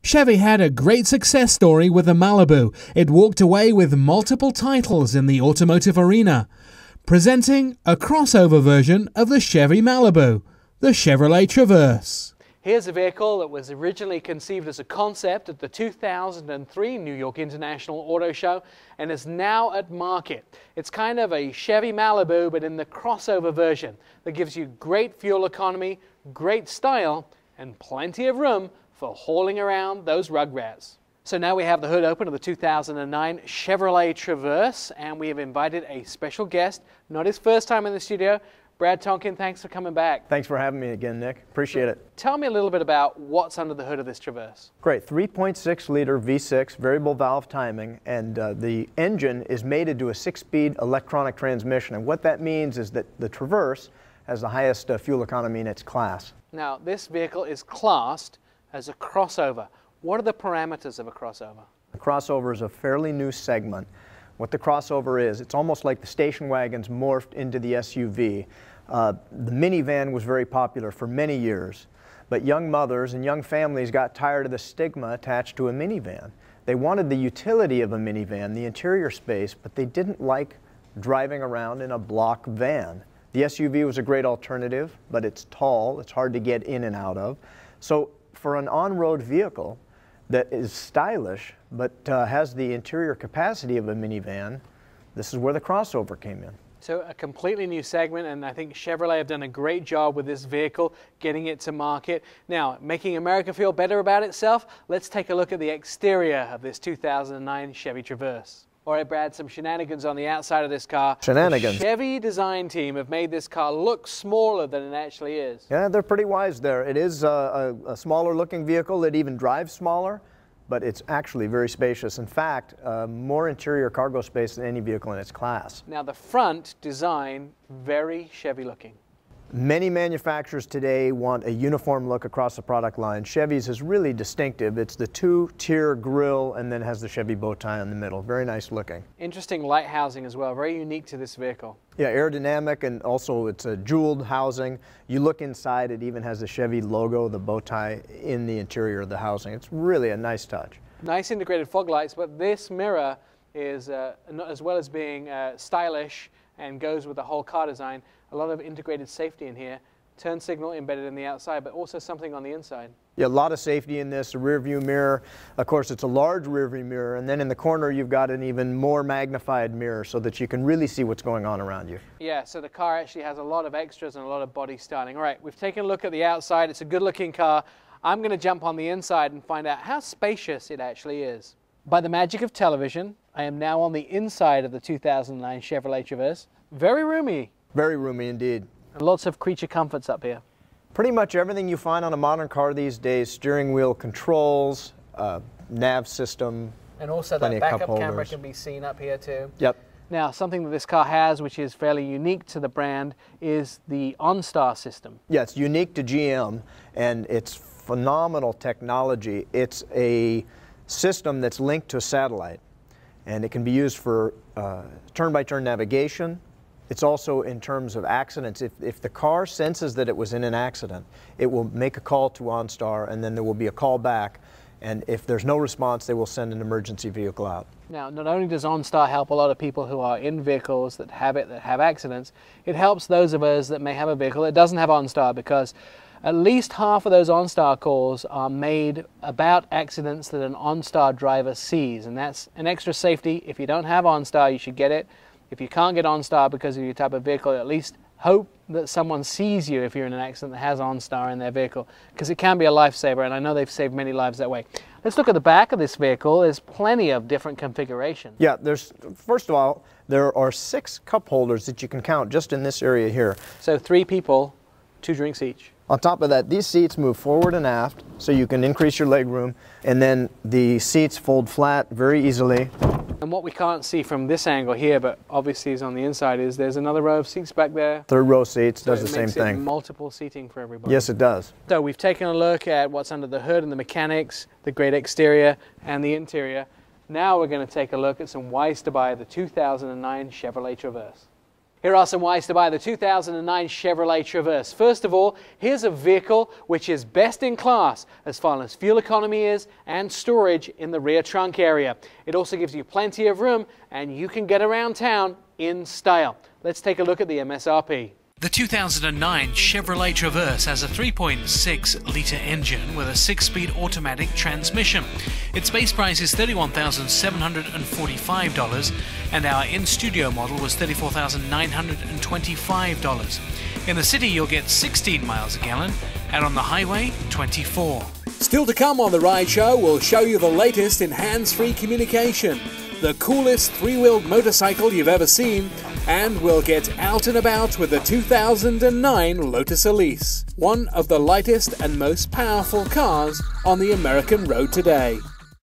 Chevy had a great success story with the Malibu. It walked away with multiple titles in the automotive arena, presenting a crossover version of the Chevy Malibu, the Chevrolet Traverse. Here's a vehicle that was originally conceived as a concept at the 2003 New York International Auto Show and is now at market. It's kind of a Chevy Malibu, but in the crossover version that gives you great fuel economy, great style, and plenty of room for hauling around those rug rats. So now we have the hood open of the 2009 Chevrolet Traverse, and we have invited a special guest, not his first time in the studio. Brad Tonkin, thanks for coming back. Thanks for having me again, Nick. Appreciate it. Tell me a little bit about what's under the hood of this Traverse. Great, 3.6 liter V6, variable valve timing, and the engine is mated to a 6-speed electronic transmission. And what that means is that the Traverse has the highest fuel economy in its class. Now, this vehicle is classed as a crossover. What are the parameters of a crossover? The crossover is a fairly new segment. What the crossover is, it's almost like the station wagons morphed into the SUV. The minivan was very popular for many years, but young mothers and young families got tired of the stigma attached to a minivan. They wanted the utility of a minivan, the interior space, but they didn't like driving around in a block van. The SUV was a great alternative, but it's tall, it's hard to get in and out of. So for an on-road vehicle that is stylish but has the interior capacity of a minivan, this is where the crossover came in. So a completely new segment, and I think Chevrolet have done a great job with this vehicle, getting it to market. Now, making America feel better about itself, let's take a look at the exterior of this 2009 Chevy Traverse. All right, Brad, some shenanigans on the outside of this car. Shenanigans. The Chevy design team have made this car look smaller than it actually is. Yeah, they're pretty wise there. It is a smaller looking vehicle. It even drives smaller, but it's actually very spacious. In fact, more interior cargo space than any vehicle in its class. Now, the front design, very Chevy looking. Many manufacturers today want a uniform look across the product line. Chevy's is really distinctive. It's the two-tier grille and then has the Chevy bow tie in the middle. Very nice looking. Interesting light housing as well, very unique to this vehicle. Yeah, aerodynamic, and also it's a jeweled housing. You look inside, it even has the Chevy logo, the bow tie in the interior of the housing. It's really a nice touch. Nice integrated fog lights, but this mirror is, as well as being stylish and goes with the whole car design, a lot of integrated safety in here. Turn signal embedded in the outside, but also something on the inside. Yeah, a lot of safety in this, a rear view mirror. Of course, it's a large rear view mirror, and then in the corner you've got an even more magnified mirror so that you can really see what's going on around you. Yeah, so the car actually has a lot of extras and a lot of body styling. All right, we've taken a look at the outside. It's a good looking car. I'm going to jump on the inside and find out how spacious it actually is. By the magic of television, I am now on the inside of the 2009 Chevrolet Traverse. Very roomy. Very roomy indeed. And lots of creature comforts up here. Pretty much everything you find on a modern car these days: steering wheel controls, nav system, and also that backup camera can be seen up here too. Yep. Now, something that this car has, which is fairly unique to the brand, is the Onstar System. Yeah, it's unique to GM, and it's phenomenal technology. It's a system that's linked to a satellite, and it can be used for turn-by-turn navigation. It's also in terms of accidents. If the car senses that it was in an accident, it will make a call to OnStar, and then there will be a call back. And if there's no response, they will send an emergency vehicle out. Now, not only does OnStar help a lot of people who are in vehicles that have accidents, it helps those of us that may have a vehicle that doesn't have OnStar, because at least half of those OnStar calls are made about accidents that an OnStar driver sees. And that's an extra safety. If you don't have OnStar, you should get it. If you can't get OnStar because of your type of vehicle, at least hope that someone sees you if you're in an accident that has OnStar in their vehicle, because it can be a lifesaver, and I know they've saved many lives that way. Let's look at the back of this vehicle. There's plenty of different configurations. Yeah, first of all, there are 6 cup holders that you can count just in this area here. So 3 people, 2 drinks each. On top of that, these seats move forward and aft, so you can increase your leg room, and then the seats fold flat very easily. And what we can't see from this angle here, but obviously is on the inside, is there's another row of seats back there. 3rd row seats, so does the same thing. Multiple seating for everybody. Yes, it does. So we've taken a look at what's under the hood and the mechanics, the great exterior and the interior. Now we're going to take a look at some whys to buy the 2009 Chevrolet Traverse. Here are some ways to buy the 2009 Chevrolet Traverse. First of all, here's a vehicle which is best in class as far as fuel economy is and storage in the rear trunk area. It also gives you plenty of room and you can get around town in style. Let's take a look at the MSRP. The 2009 Chevrolet Traverse has a 3.6-litre engine with a 6-speed automatic transmission. Its base price is $31,745 and our in-studio model was $34,925. In the city you'll get 16 miles a gallon and on the highway 24. Still to come on The Ride Show, we'll show you the latest in hands-free communication, the coolest three-wheeled motorcycle you've ever seen, and we'll get out and about with the 2009 Lotus Elise, one of the lightest and most powerful cars on the American road today.